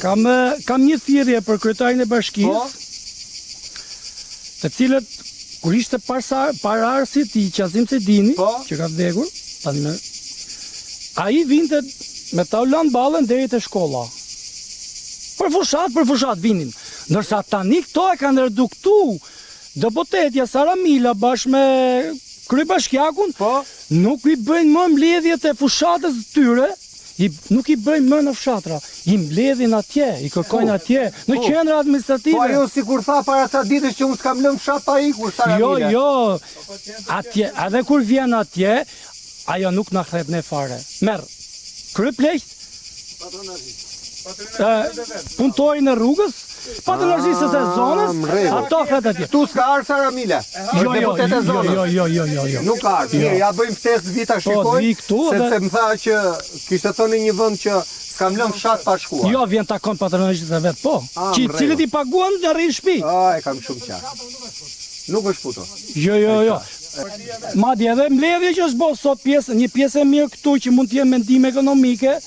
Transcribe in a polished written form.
Kam një thirrje për kryetarin e bashkisë, të cilët kur ishte pararësit i Qazim Sedini, që ka vdekur, ai vinte me taulan ballën deri te shkolla. Për fushat vinin. Ndërsa tani këto e kanë reduktu Dëbotetja Saramila bashkë me kryebashkiakun, nuk i bëjnë më mbledhjet e fushatës tyre, nuk i bëjnë më në fshatra, i mbledhin atje, i kërkojnë atje, në qendra administrative. Po ajo sikur tha para ca ditësh që unë s'kam lënë fshat pa ikur Saramila. Jo, atje, edhe kur vjen atje, ajo nuk na thret ne fare. Merr, kryepleqt, punëtorin e rrugës, patronazhistët e zonës, ato thret atje. Tu s'ka ardhur Saramila. Jo. Nuk ka ardhur. Mirë, ja bëjmë ftesë vita shikoj. Sepse më tha që kishte thënë një vend që s'kam lënë fshat pa shkuar. Jo, vjen takon patronazhistët e vet, po. Cilët i paguan në rrin shtëpi. E kam shumë qartë. Nuk është puto. Jo. Madje edhe mbledhje që është bo sot një pjesë e mirë këtu që mund të jenë mendime ekonomike,